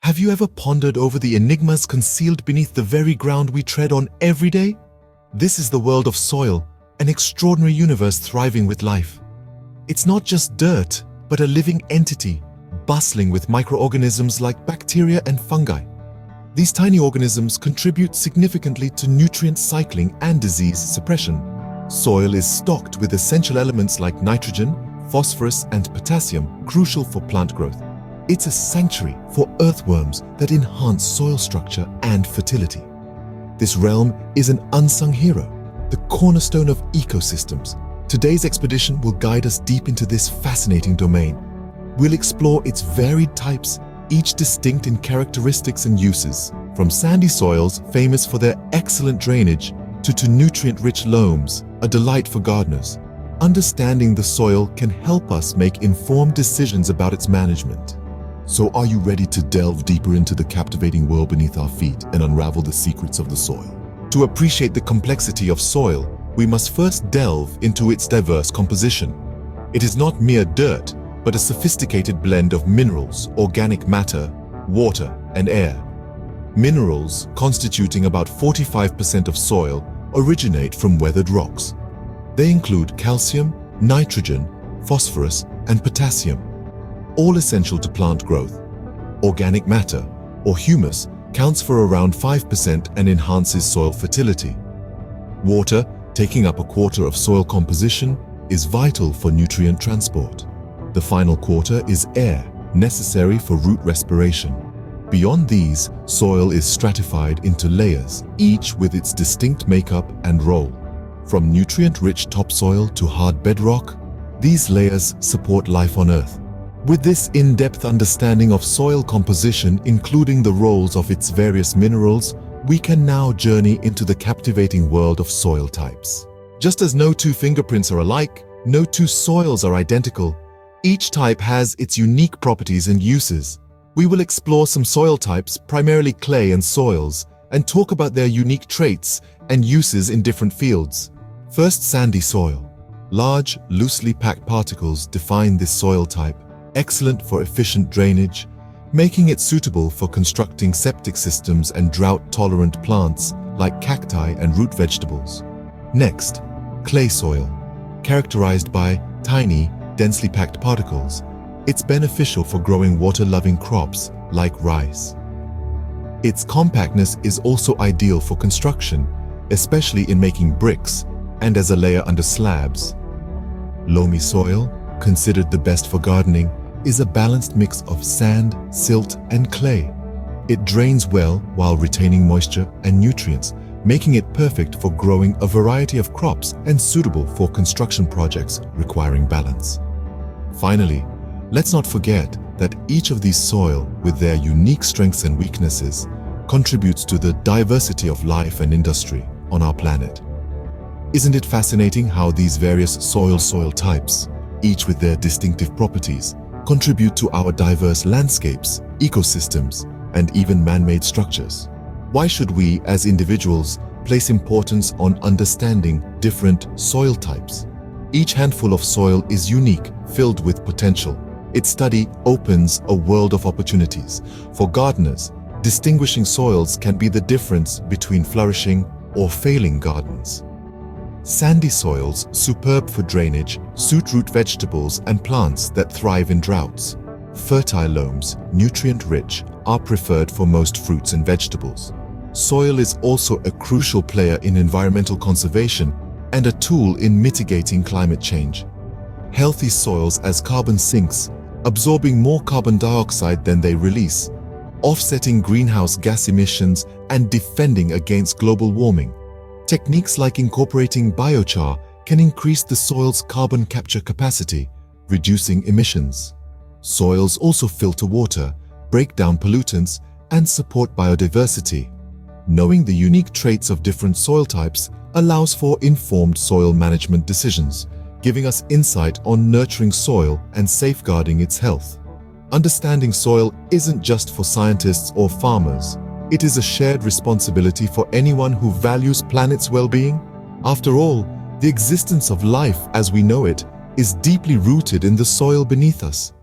Have you ever pondered over the enigmas concealed beneath the very ground we tread on every day? This is the world of soil, an extraordinary universe thriving with life. It's not just dirt, but a living entity, bustling with microorganisms like bacteria and fungi. These tiny organisms contribute significantly to nutrient cycling and disease suppression. Soil is stocked with essential elements like nitrogen, phosphorus, and potassium, crucial for plant growth. It's a sanctuary for earthworms that enhance soil structure and fertility. This realm is an unsung hero, the cornerstone of ecosystems. Today's expedition will guide us deep into this fascinating domain. We'll explore its varied types, each distinct in characteristics and uses, from sandy soils famous for their excellent drainage to nutrient-rich loams, a delight for gardeners. Understanding the soil can help us make informed decisions about its management. So are you ready to delve deeper into the captivating world beneath our feet and unravel the secrets of the soil? To appreciate the complexity of soil, we must first delve into its diverse composition. It is not mere dirt, but a sophisticated blend of minerals, organic matter, water, and air. Minerals, constituting about 45% of soil, originate from weathered rocks. They include calcium, nitrogen, phosphorus, and potassium, all essential to plant growth. Organic matter, or humus, counts for around 5% and enhances soil fertility. Water, taking up a quarter of soil composition, is vital for nutrient transport. The final quarter is air, necessary for root respiration. Beyond these, soil is stratified into layers, each with its distinct makeup and role. From nutrient-rich topsoil to hard bedrock, these layers support life on Earth. With this in-depth understanding of soil composition, including the roles of its various minerals, we can now journey into the captivating world of soil types. Just as no two fingerprints are alike, no two soils are identical. Each type has its unique properties and uses. We will explore some soil types, primarily clay and soils, and talk about their unique traits and uses in different fields. First, sandy soil. Large, loosely packed particles define this soil type, excellent for efficient drainage, making it suitable for constructing septic systems and drought-tolerant plants like cacti and root vegetables. Next, clay soil. Characterized by tiny, densely packed particles, it's beneficial for growing water-loving crops like rice. Its compactness is also ideal for construction, especially in making bricks and as a layer under slabs. Loamy soil, considered the best for gardening, is a balanced mix of sand, silt, and clay. It drains well while retaining moisture and nutrients, making it perfect for growing a variety of crops and suitable for construction projects requiring balance. Finally, let's not forget that each of these soil, with their unique strengths and weaknesses, contributes to the diversity of life and industry on our planet. Isn't it fascinating how these various soil types, each with their distinctive properties, contribute to our diverse landscapes, ecosystems, and even man-made structures? Why should we, as individuals, place importance on understanding different soil types? Each handful of soil is unique, filled with potential. Its study opens a world of opportunities. For gardeners, distinguishing soils can be the difference between flourishing or failing gardens. Sandy soils, superb for drainage, suit root vegetables and plants that thrive in droughts. Fertile loams, nutrient-rich, are preferred for most fruits and vegetables. Soil is also a crucial player in environmental conservation and a tool in mitigating climate change. Healthy soils as carbon sinks, absorbing more carbon dioxide than they release, offsetting greenhouse gas emissions and defending against global warming. Techniques like incorporating biochar can increase the soil's carbon capture capacity, reducing emissions. Soils also filter water, break down pollutants, and support biodiversity. Knowing the unique traits of different soil types allows for informed soil management decisions, giving us insight on nurturing soil and safeguarding its health. Understanding soil isn't just for scientists or farmers. It is a shared responsibility for anyone who values planet's well-being. After all, the existence of life as we know it is deeply rooted in the soil beneath us.